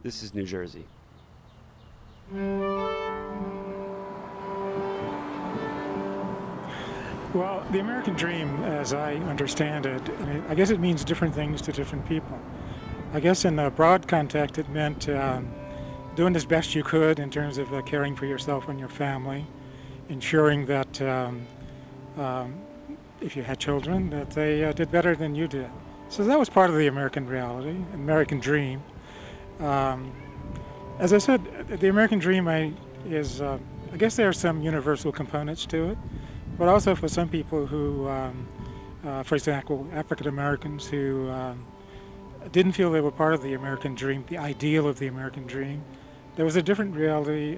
This is New Jersey. Well, the American dream, as I understand it, I guess it means different things to different people. I guess in the broad context, it meant doing as best you could in terms of caring for yourself and your family, ensuring that if you had children, that they did better than you did. So that was part of the American reality, American dream. As I said, the American dream I guess there are some universal components to it, but also for some people who, for example, African Americans who didn't feel they were part of the American dream, the ideal of the American dream, there was a different reality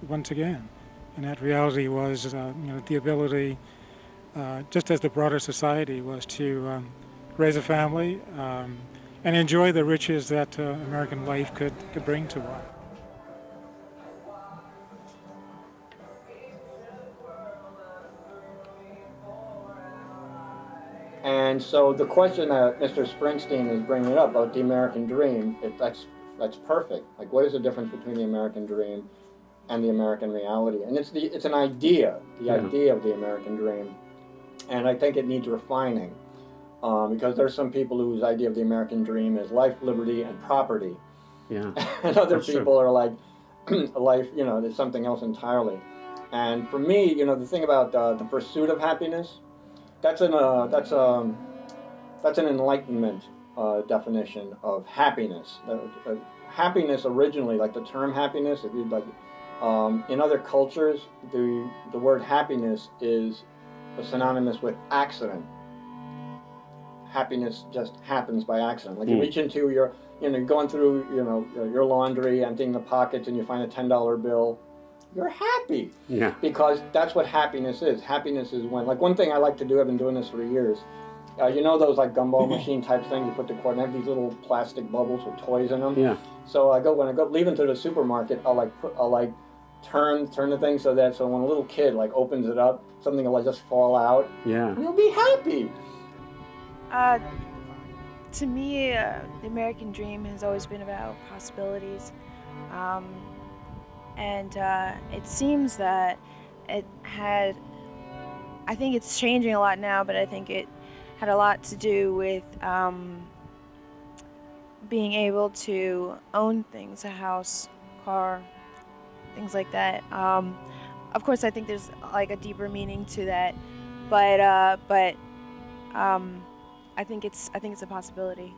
once again. And that reality was the ability, just as the broader society, was to raise a family and enjoy the riches that American life could bring to one. And so the question that Mr. Springsteen is bringing up about the American dream, that's perfect. Like, what is the difference between the American dream and the American reality? And it's an idea, idea of the American dream. And I think it needs refining because there's some people whose idea of the American dream is life, liberty, and property. Yeah. And other people are like, life, there's something else entirely. And for me, the thing about the pursuit of happiness, that's an Enlightenment definition of happiness. Happiness originally, like the term happiness, if you'd like, in other cultures, the word happiness is synonymous with accident. Happiness just happens by accident. Like you reach into your, going through, your laundry, emptying the pockets, and you find a $10 bill. You're happy. Yeah. Because that's what happiness is. Happiness is when, like, one thing I like to do, I've been doing this for years. Those like gumball machine type things, you put the cord and have these little plastic bubbles with toys in them. Yeah. So when I go leaving to the supermarket, I'll turn the thing so when a little kid opens it up, something will just fall out. Yeah. And you'll be happy. To me, the American dream has always been about possibilities. And it seems that it had, I think it's changing a lot now, but I think it had a lot to do with being able to own things, a house, car, things like that. Of course, I think there's a deeper meaning to that, but I think it's a possibility.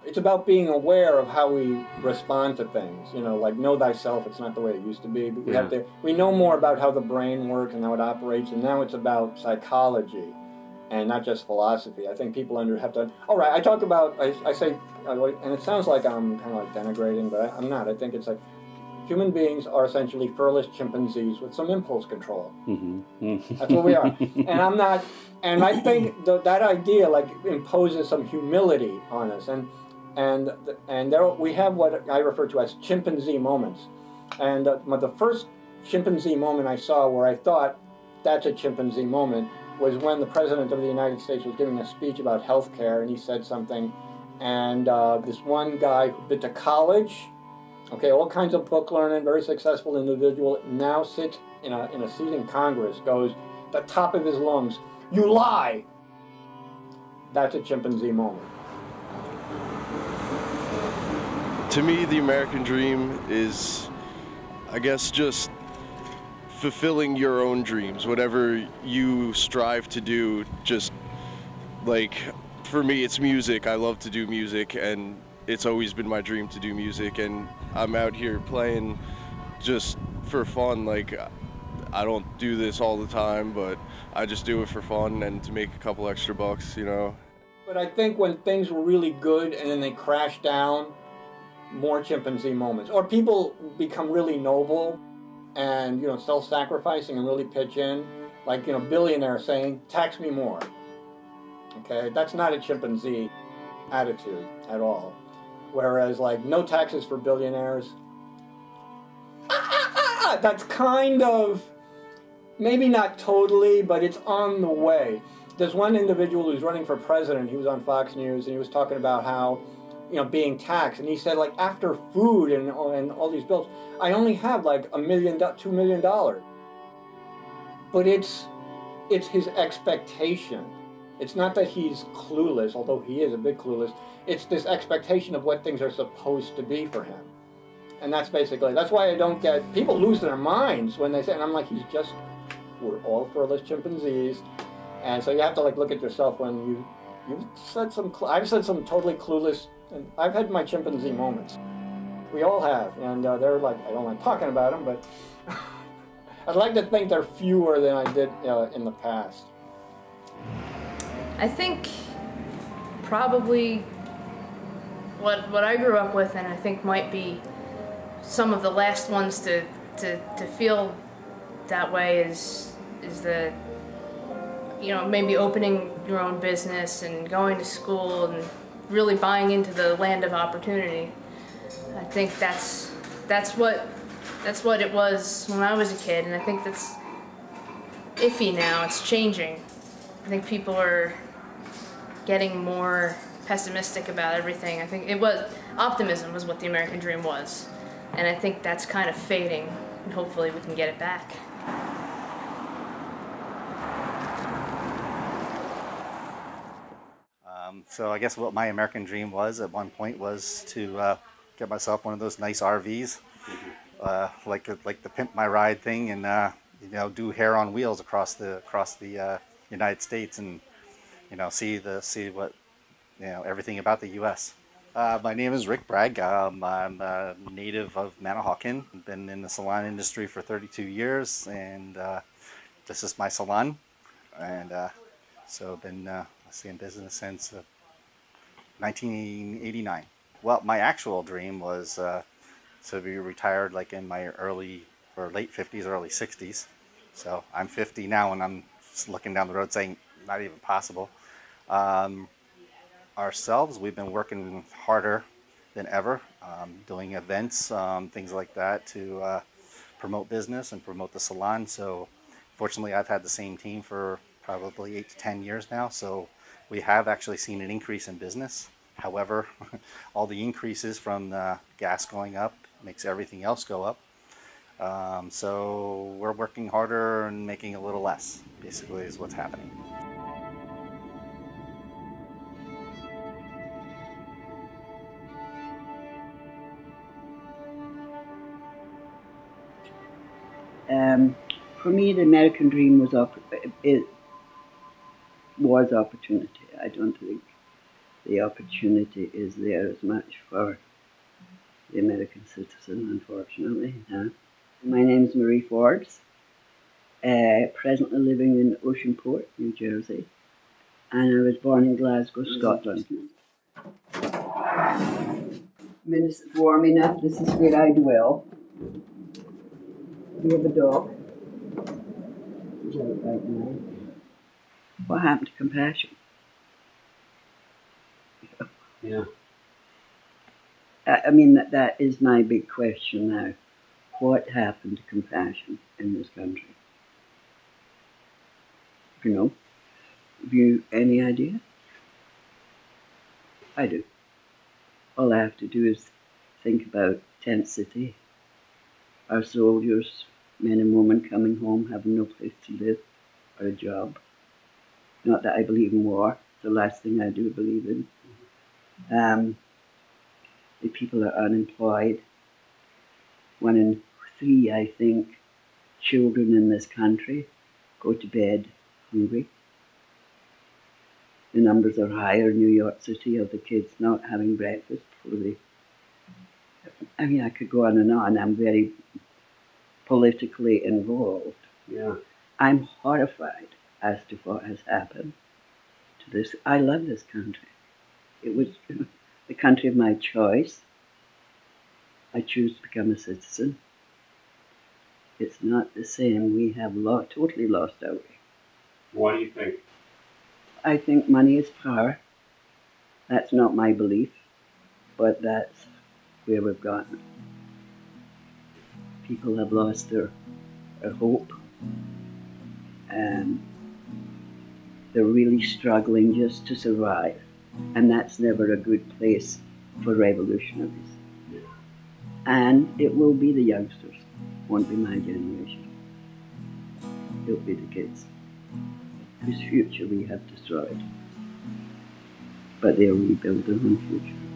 It's about being aware of how we respond to things. Like know thyself. It's not the way it used to be. But we know more about how the brain works and how it operates, and now it's about psychology, and not just philosophy. I think people have to. All right, I talk about. I say, and it sounds like I'm kind of denigrating, but I'm not. I think it's like human beings are essentially furless chimpanzees with some impulse control. Mm-hmm. That's what we are. And I'm not. And I think that idea imposes some humility on us. And there we have what I refer to as chimpanzee moments. And the first chimpanzee moment I saw where I thought that's a chimpanzee moment was when the President of the United States was giving a speech about health care, and he said something, and this one guy who'd been to college, all kinds of book learning, very successful individual, now sits in a seat in Congress, goes the top of his lungs, "You lie!" That's a chimpanzee moment. To me, the American dream is, I guess, just fulfilling your own dreams, whatever you strive to do. Just for me, it's music. I love to do music, and it's always been my dream to do music, and I'm out here playing just for fun. I don't do this all the time, but I just do it for fun and to make a couple extra bucks, But I think when things were really good and then they crash down, more chimpanzee moments. Or people become really noble and, self-sacrificing and really pitch in. Billionaires saying, tax me more. Okay, that's not a chimpanzee attitude at all. Whereas, no taxes for billionaires. That's kind of, maybe not totally, but it's on the way. There's one individual who's running for president. He was on Fox News, and he was talking about how, being taxed. And he said, like, after food and all these bills, I only have like $1 million, $2 million. But it's his expectation. It's not that he's clueless, although he is a bit clueless. It's this expectation of what things are supposed to be for him. And that's why I don't get, people lose their minds when they say, and I'm like, we're all furless chimpanzees. And so you have to like look at yourself when you've said I've said some totally clueless, and I've had my chimpanzee moments. We all have, and they're like, I don't like talking about them, but I'd like to think they're fewer than I did in the past. I think probably what I grew up with, and I think might be some of the last ones to feel that way, is the maybe opening your own business and going to school and really buying into the land of opportunity. I think that's what it was when I was a kid, and I think that's iffy now. It's changing. I think people are getting more pessimistic about everything. I think optimism was what the American dream was, and I think that's kind of fading, and hopefully we can get it back. So I guess what my American dream was at one point was to get myself one of those nice RVs, like the Pimp My Ride thing, and do hair on wheels across the United States, and see what everything about the U.S. My name is Rick Bragg. I'm a native of Manahawkin. I've been in the salon industry for 32 years, and this is my salon, and so I've been in business since 1989. Well, my actual dream was to be retired like in my late 50s, early 60s. So I'm 50 now, and I'm just looking down the road saying, not even possible. Ourselves, we've been working harder than ever, doing events, things like that to promote business and promote the salon. So fortunately, I've had the same team for probably 8 to 10 years now. So we have actually seen an increase in business. However, all the increases from the gas going up makes everything else go up. So we're working harder and making a little less, basically, is what's happening. For me, the American dream was opportunity. I don't think the opportunity is there as much for the American citizen, unfortunately. My name is Marie Forbes, presently living in Oceanport, New Jersey, and I was born in Glasgow, Scotland. When it's warm enough, this is where I dwell. We have a dog. He's out right now. What happened to compassion? Yeah. I mean, that is my big question now. What happened to compassion in this country? Have you any idea? I do. All I have to do is think about Tent City, our soldiers, men and women coming home, having no place to live or a job. Not that I believe in war, it's the last thing I do believe in. The people are unemployed. 1 in 3, I think, children in this country go to bed hungry. The numbers are higher in New York City of the kids not having breakfast before they... I mean, I could go on and on. I'm very politically involved. Yeah. I'm horrified as to what has happened to this. I love this country. It was the country of my choice. I choose to become a citizen. It's not the same. We have totally lost our way. Why do you think? I think money is power. That's not my belief, but that's where we've gotten. People have lost their hope, and they're really struggling just to survive, and that's never a good place for revolutionaries. And it will be the youngsters, won't be my generation. It'll be the kids, whose future we have destroyed. But they'll rebuild their own future.